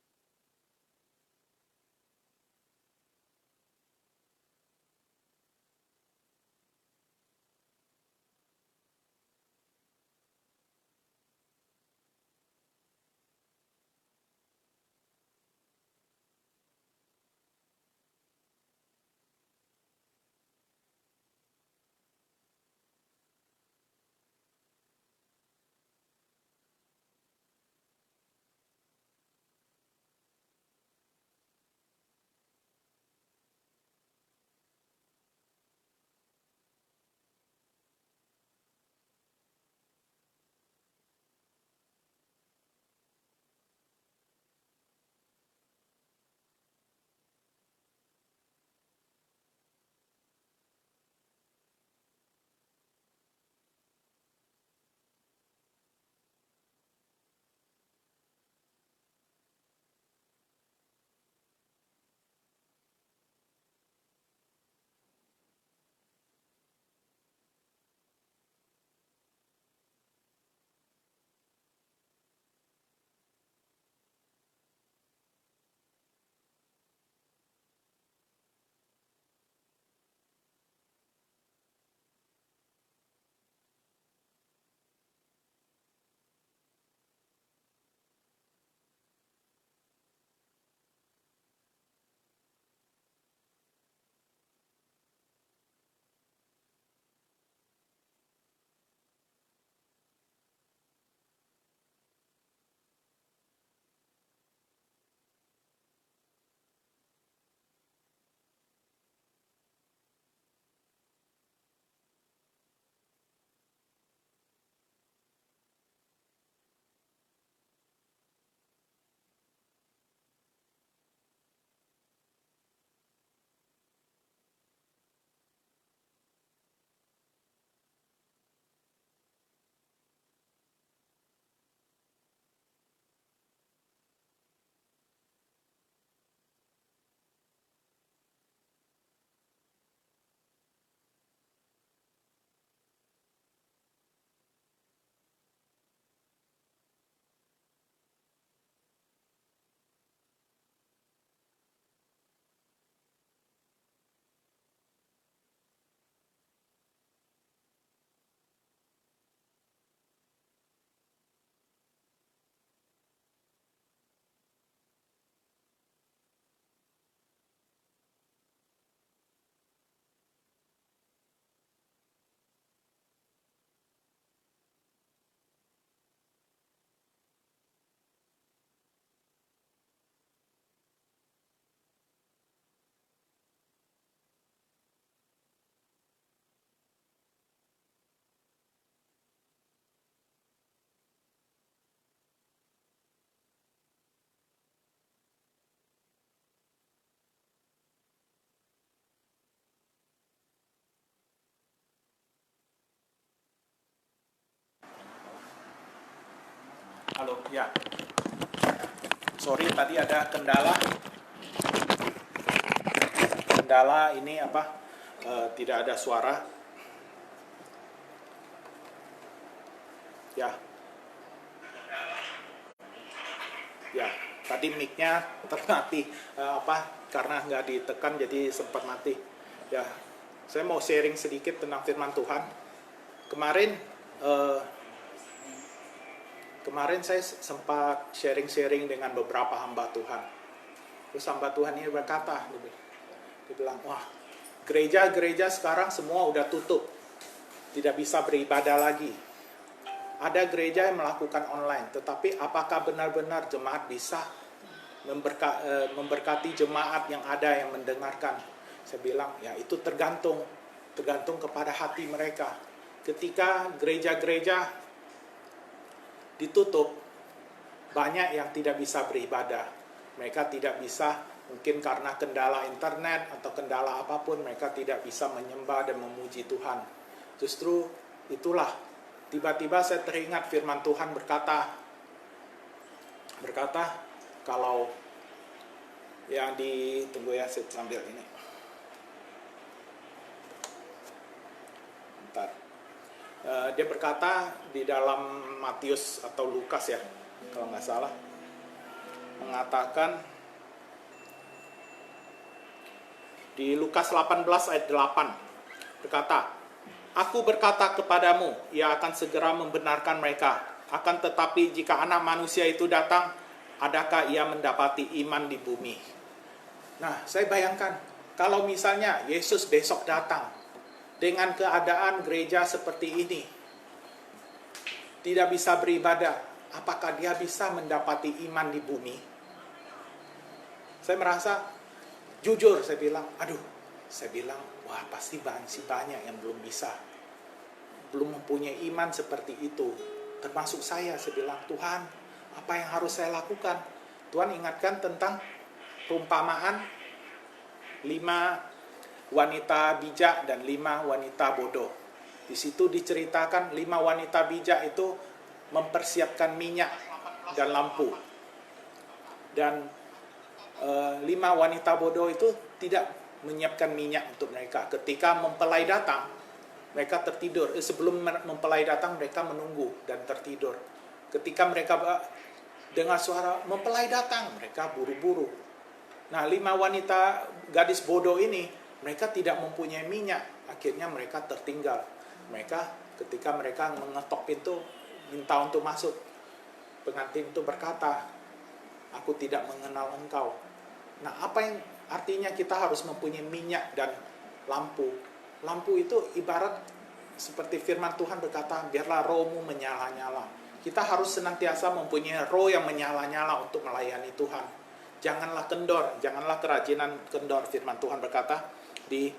Halo, ya. Sorry, tadi ada kendala. Kendala ini apa? Tidak ada suara. Ya. Ya, tadi mic-nya termati karena nggak ditekan jadi sempat mati. Ya, saya mau sharing sedikit tentang firman Tuhan. Kemarin saya sempat sharing dengan beberapa hamba Tuhan. Terus hamba Tuhan ini berkata, dia bilang, wah, gereja-gereja sekarang semua udah tutup, tidak bisa beribadah lagi. Ada gereja yang melakukan online, tetapi apakah benar-benar jemaat bisa memberkati jemaat yang ada yang mendengarkan? Saya bilang, ya itu tergantung kepada hati mereka. Ketika gereja-gereja ditutup, banyak yang tidak bisa beribadah. Mereka tidak bisa, mungkin karena kendala internet atau kendala apapun, mereka tidak bisa menyembah dan memuji Tuhan. Justru itulah, tiba-tiba saya teringat firman Tuhan berkata kalau yang tunggu ya, saya sambil ini. Bentar. Dia berkata di dalam Matius atau Lukas ya, kalau nggak salah, mengatakan di Lukas 18 ayat 8 berkata, Aku berkata kepadamu, ia akan segera membenarkan mereka. Akan tetapi jika anak manusia itu datang, adakah ia mendapati iman di bumi? Nah, saya bayangkan, kalau misalnya Yesus besok datang, dengan keadaan gereja seperti ini, tidak bisa beribadah, apakah dia bisa mendapati iman di bumi? Saya merasa, jujur saya bilang, wah pasti masih banyak yang belum bisa, belum mempunyai iman seperti itu. Termasuk saya bilang, Tuhan, apa yang harus saya lakukan? Tuhan ingatkan tentang perumpamaan 5 wanita bijak dan 5 wanita bodoh. Di situ diceritakan 5 wanita bijak itu mempersiapkan minyak dan lampu. Dan 5 wanita bodoh itu tidak menyiapkan minyak untuk mereka. Ketika mempelai datang, mereka tertidur. Sebelum mempelai datang, mereka menunggu dan tertidur. Ketika mereka dengar suara mempelai datang, mereka buru-buru. Nah, 5 wanita gadis bodoh ini, mereka tidak mempunyai minyak. Akhirnya mereka tertinggal. Ketika mereka mengetok pintu, minta untuk masuk, pengantin itu berkata, aku tidak mengenal engkau. Nah, apa yang artinya kita harus mempunyai minyak dan lampu? Lampu itu ibarat seperti firman Tuhan berkata, biarlah rohmu menyala-nyala. Kita harus senantiasa mempunyai roh yang menyala-nyala untuk melayani Tuhan. Janganlah kendor, janganlah kerajinan kendor. Firman Tuhan berkata di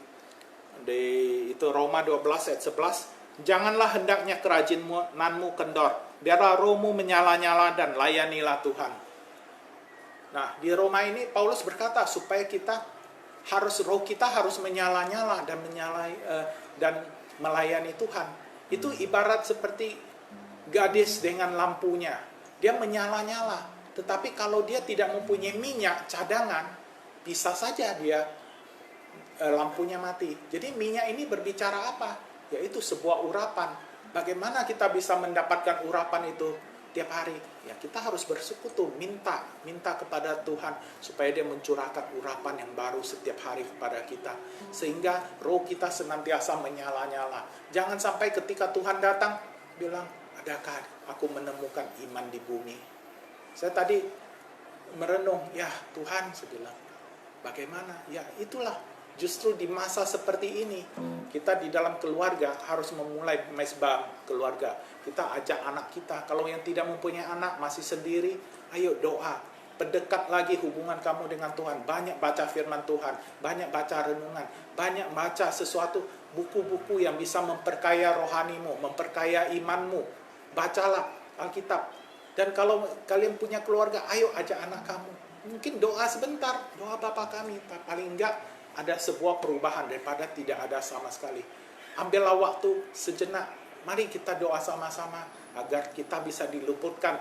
itu Roma 12 ayat 11, janganlah hendaknya kerajinanmu kendor. Biarlah rohmu menyala-nyala dan layanilah Tuhan. Nah, di Roma ini Paulus berkata supaya roh kita harus menyala-nyala dan melayani Tuhan. Itu ibarat seperti gadis dengan lampunya. Dia menyala-nyala. Tetapi kalau dia tidak mempunyai minyak cadangan, bisa saja dia lampunya mati. Jadi minyak ini berbicara apa? Yaitu sebuah urapan. Bagaimana kita bisa mendapatkan urapan itu tiap hari? Ya, kita harus bersekutu, minta kepada Tuhan supaya dia mencurahkan urapan yang baru setiap hari kepada kita, sehingga roh kita senantiasa menyala-nyala. Jangan sampai ketika Tuhan datang bilang, adakah aku menemukan iman di bumi? Saya tadi merenung, ya Tuhan, saya bilang, bagaimana? Ya itulah, justru di masa seperti ini, kita di dalam keluarga harus memulai mesbah keluarga. Kita ajak anak kita, kalau yang tidak mempunyai anak, masih sendiri, ayo doa. Perdekat lagi hubungan kamu dengan Tuhan. Banyak baca firman Tuhan, banyak baca renungan, banyak baca sesuatu, buku-buku yang bisa memperkaya rohanimu, memperkaya imanmu. Bacalah Alkitab. Dan kalau kalian punya keluarga, ayo ajak anak kamu. Mungkin doa sebentar, doa Bapa kami, paling enggak ada sebuah perubahan daripada tidak ada sama sekali. Ambillah waktu sejenak, mari kita doa sama-sama agar kita bisa diluputkan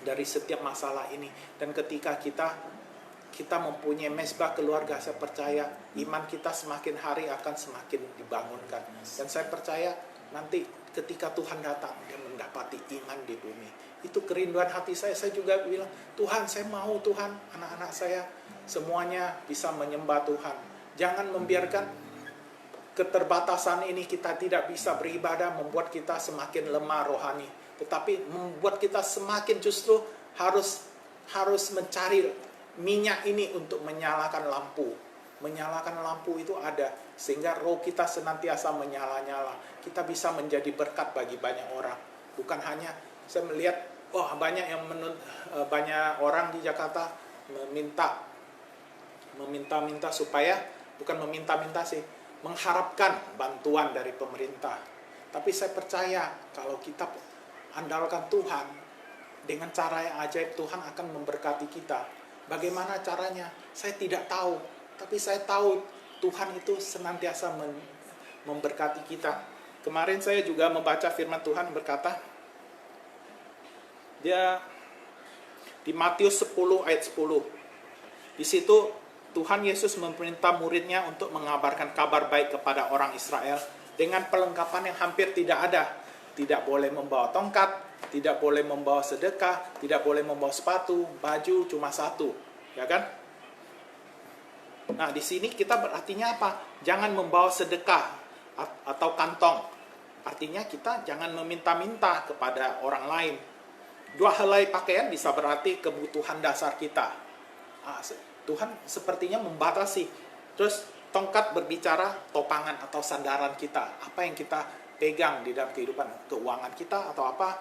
dari setiap masalah ini. Dan ketika kita mempunyai mesbah keluarga, saya percaya iman kita semakin hari akan semakin dibangunkan. Dan saya percaya nanti ketika Tuhan datang, dia mendapati iman di bumi. Itu kerinduan hati saya. Saya juga bilang, Tuhan, saya mau Tuhan, anak-anak saya semuanya bisa menyembah Tuhan. Jangan membiarkan keterbatasan ini kita tidak bisa beribadah, membuat kita semakin lemah rohani. Tetapi membuat kita semakin justru harus mencari minyak ini untuk menyalakan lampu. Menyalakan lampu itu ada, sehingga roh kita senantiasa menyala-nyala. Kita bisa menjadi berkat bagi banyak orang. Bukan hanya, saya melihat, banyak orang di Jakarta meminta supaya, bukan meminta-minta sih, mengharapkan bantuan dari pemerintah. Tapi saya percaya kalau kita andalkan Tuhan, dengan cara yang ajaib Tuhan akan memberkati kita. Bagaimana caranya? Saya tidak tahu. Tapi saya tahu Tuhan itu senantiasa memberkati kita. Kemarin saya juga membaca firman Tuhan berkata, dia di Matius 10 ayat 10. Di situ Tuhan Yesus memerintah muridnya untuk mengabarkan kabar baik kepada orang Israel dengan perlengkapan yang hampir tidak ada. Tidak boleh membawa tongkat, tidak boleh membawa sedekah, tidak boleh membawa sepatu, baju cuma satu, ya kan? Nah, di sini kita berartinya apa? Jangan membawa sedekah atau kantong. Artinya kita jangan meminta-minta kepada orang lain. 2 helai pakaian bisa berarti kebutuhan dasar kita. Tuhan sepertinya membatasi. Terus tongkat berbicara topangan atau sandaran kita. Apa yang kita pegang di dalam kehidupan keuangan kita atau apa.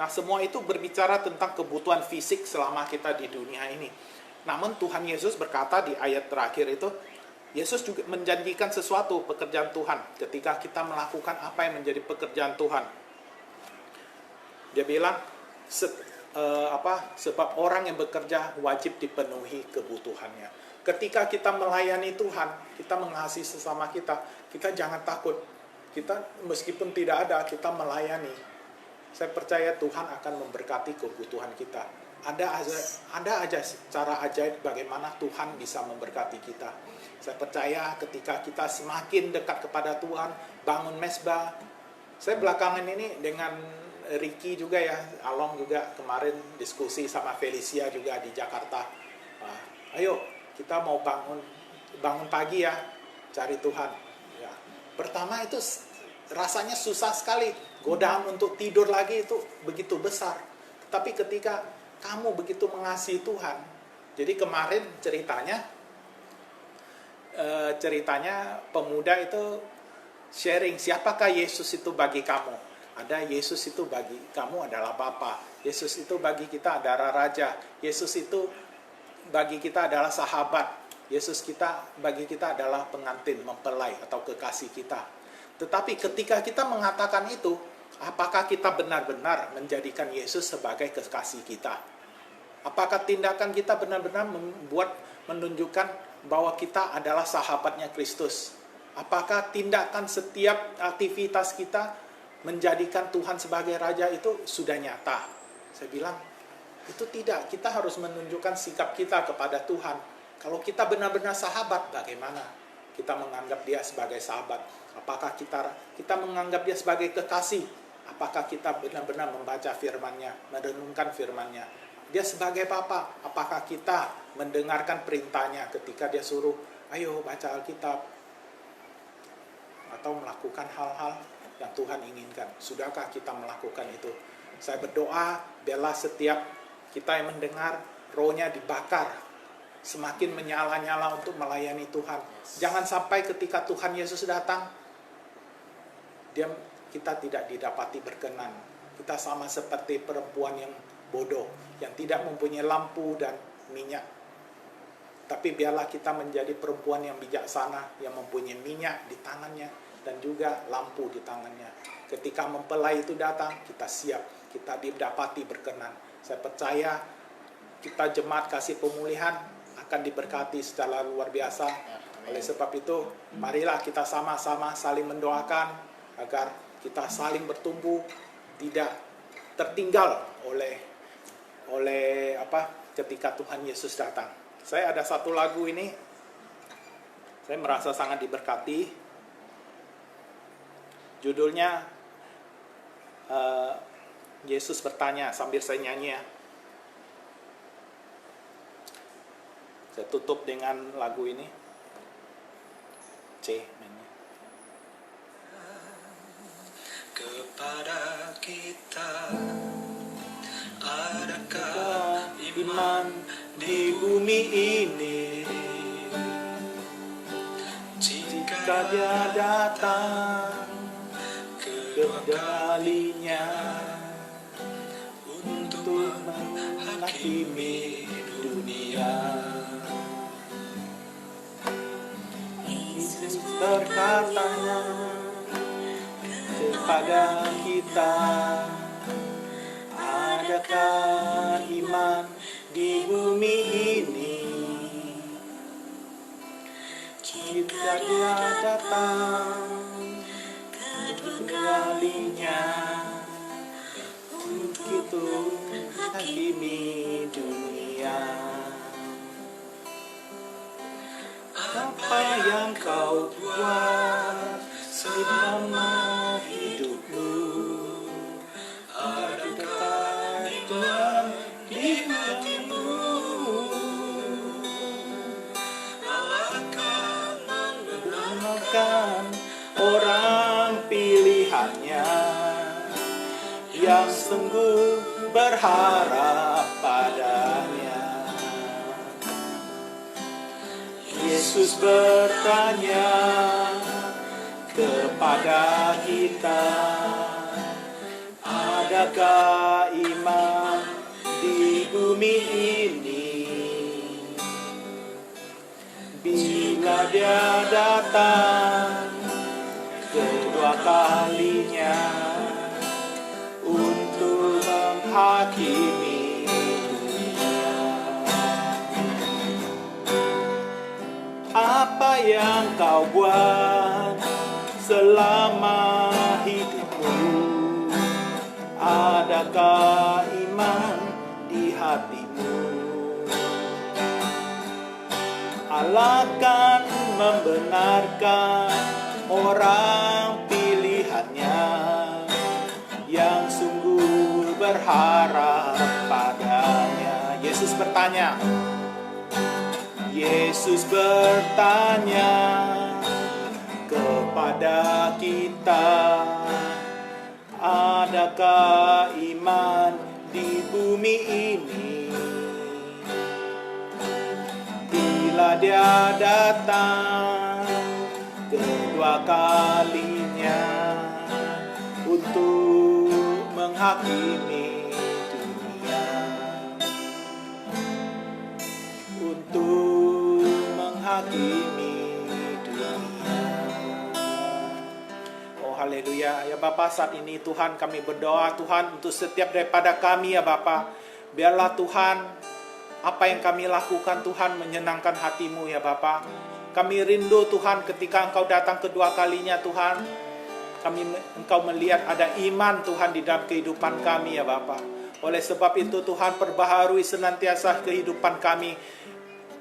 Nah, semua itu berbicara tentang kebutuhan fisik selama kita di dunia ini. Namun Tuhan Yesus berkata di ayat terakhir itu, Yesus juga menjanjikan sesuatu pekerjaan Tuhan ketika kita melakukan apa yang menjadi pekerjaan Tuhan. Dia bilang, sebab orang yang bekerja wajib dipenuhi kebutuhannya. Ketika kita melayani Tuhan, kita mengasihi sesama kita jangan takut. Kita meskipun tidak ada, kita melayani. Saya percaya Tuhan akan memberkati kebutuhan kita. Ada aja cara ajaib bagaimana Tuhan bisa memberkati kita. Saya percaya ketika kita semakin dekat kepada Tuhan, bangun mesbah. Saya belakangan ini dengan Ricky juga ya, Along juga kemarin diskusi sama Felicia juga di Jakarta. Ayo kita mau bangun pagi ya, cari Tuhan. Ya. Pertama itu rasanya susah sekali, godaan untuk tidur lagi itu begitu besar. Tapi ketika kamu begitu mengasihi Tuhan, jadi kemarin ceritanya pemuda itu sharing siapakah Yesus itu bagi kamu. Ada Yesus itu bagi kamu adalah Bapa. Yesus itu bagi kita adalah Raja. Yesus itu bagi kita adalah sahabat. Yesus bagi kita adalah pengantin, mempelai atau kekasih kita. Tetapi ketika kita mengatakan itu, apakah kita benar-benar menjadikan Yesus sebagai kekasih kita? Apakah tindakan kita benar-benar menunjukkan bahwa kita adalah sahabatnya Kristus? Apakah tindakan setiap aktivitas kita menjadikan Tuhan sebagai Raja itu sudah nyata? Saya bilang, itu tidak. Kita harus menunjukkan sikap kita kepada Tuhan. Kalau kita benar-benar sahabat, bagaimana kita menganggap dia sebagai sahabat? Apakah kita menganggap dia sebagai kekasih? Apakah kita benar-benar membaca firman-Nya, merenungkan firman-Nya? Dia sebagai Bapa, apakah kita mendengarkan perintahnya ketika dia suruh, ayo baca Alkitab, atau melakukan hal-hal yang Tuhan inginkan? Sudahkah kita melakukan itu? Saya berdoa, biarlah setiap kita yang mendengar, rohnya dibakar, semakin menyala-nyala untuk melayani Tuhan. Jangan sampai ketika Tuhan Yesus datang, kita tidak didapati berkenan. Kita sama seperti perempuan yang bodoh, yang tidak mempunyai lampu dan minyak. Tapi biarlah kita menjadi perempuan yang bijaksana, yang mempunyai minyak di tangannya, dan juga lampu di tangannya. Ketika mempelai itu datang, kita siap, kita didapati berkenan. Saya percaya kita jemaat kasih pemulihan akan diberkati secara luar biasa. Oleh sebab itu, marilah kita sama-sama saling mendoakan agar kita saling bertumbuh, tidak tertinggal oleh oleh ketika Tuhan Yesus datang. Saya ada satu lagu ini, saya merasa sangat diberkati. Judulnya Yesus bertanya, sambil saya nyanyi ya. Saya tutup dengan lagu ini. C mainnya. Kepada kita adakah Iman di bumi ini, jika Dia datang kedua kalinya untuk menghakimi dunia. Yesus berkatanya kepada kita, adakah iman di bumi ini, jika Dia datang kedua kalinya untuk menghakimi dunia. Apa yang kau buat selama hidupmu, adakah Tuhan di hatimu? Allah akan membenarkan orang pilihannya yang sungguh berharap padanya. Yesus bertanya kepada kita, adakah iman di bumi ini, bila Dia datang kedua kalinya untuk menghakimi dunia. Apa yang kau buat selama hidupmu, adakah iman di hatimu? Allah akan membenarkan orang pilihannya yang sungguh berharap padanya. Yesus bertanya, Yesus bertanya kepada kita, adakah iman di bumi ini, bila Dia datang kedua kalinya untuk menghakimi dunia, untuk menghakimi dunia. Oh haleluya. Ya Bapa, saat ini Tuhan kami berdoa Tuhan untuk setiap daripada kami ya Bapa. Biarlah Tuhan apa yang kami lakukan Tuhan menyenangkan hati-Mu ya Bapa. Kami rindu Tuhan ketika Engkau datang kedua kalinya Tuhan. Engkau melihat ada iman Tuhan di dalam kehidupan kami ya Bapa. Oleh sebab itu Tuhan perbaharui senantiasa kehidupan kami.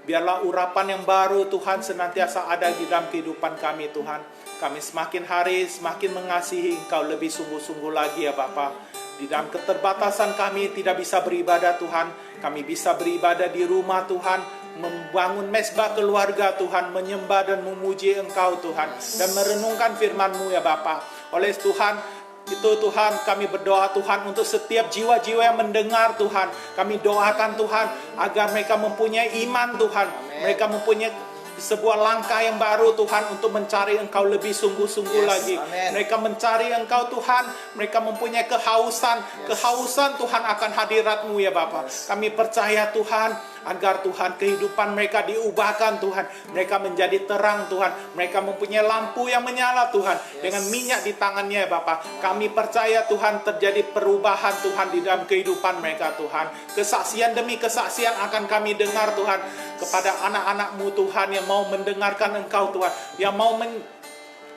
Biarlah urapan yang baru Tuhan senantiasa ada di dalam kehidupan kami Tuhan. Kami semakin hari semakin mengasihi Engkau lebih sungguh-sungguh lagi ya Bapa. Di dalam keterbatasan kami tidak bisa beribadah Tuhan. Kami bisa beribadah di rumah Tuhan, membangun mezbah keluarga Tuhan, menyembah dan memuji Engkau Tuhan, dan merenungkan firman-Mu ya Bapa. Oleh Tuhan, itu Tuhan kami berdoa Tuhan untuk setiap jiwa-jiwa yang mendengar Tuhan. Kami doakan Tuhan agar mereka mempunyai iman Tuhan. Mereka mempunyai sebuah langkah yang baru Tuhan untuk mencari Engkau lebih sungguh-sungguh lagi. Amen. Mereka mencari Engkau Tuhan. Mereka mempunyai kehausan. Kehausan Tuhan akan hadirat-Mu ya Bapa. Kami percaya Tuhan agar Tuhan kehidupan mereka diubahkan Tuhan. Mereka menjadi terang Tuhan. Mereka mempunyai lampu yang menyala Tuhan. Dengan minyak di tangannya ya Bapa. Kami percaya Tuhan terjadi perubahan Tuhan di dalam kehidupan mereka Tuhan. Kesaksian demi kesaksian akan kami dengar Tuhan. Kepada anak-anak-Mu Tuhan yang mau mendengarkan Engkau Tuhan. Yang mau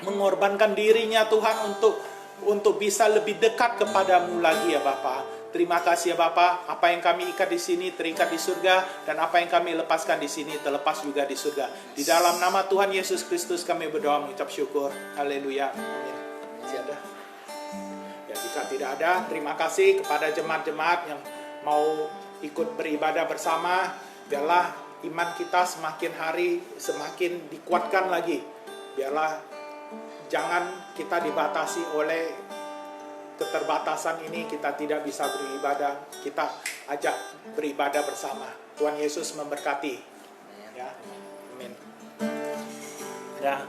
mengorbankan dirinya Tuhan untuk bisa lebih dekat kepadamu lagi ya Bapa. Terima kasih ya Bapa, apa yang kami ikat di sini terikat di surga, dan apa yang kami lepaskan di sini terlepas juga di surga. Di dalam nama Tuhan Yesus Kristus kami berdoa mengucap syukur. Haleluya. Amin. Masih ada? Ya, jika tidak ada, terima kasih kepada jemaat-jemaat yang mau ikut beribadah bersama. Biarlah iman kita semakin hari semakin dikuatkan lagi. Biarlah jangan kita dibatasi oleh keterbatasan ini, kita tidak bisa beribadah. Kita ajak beribadah bersama. Tuhan Yesus memberkati. Ya, amin. Ya,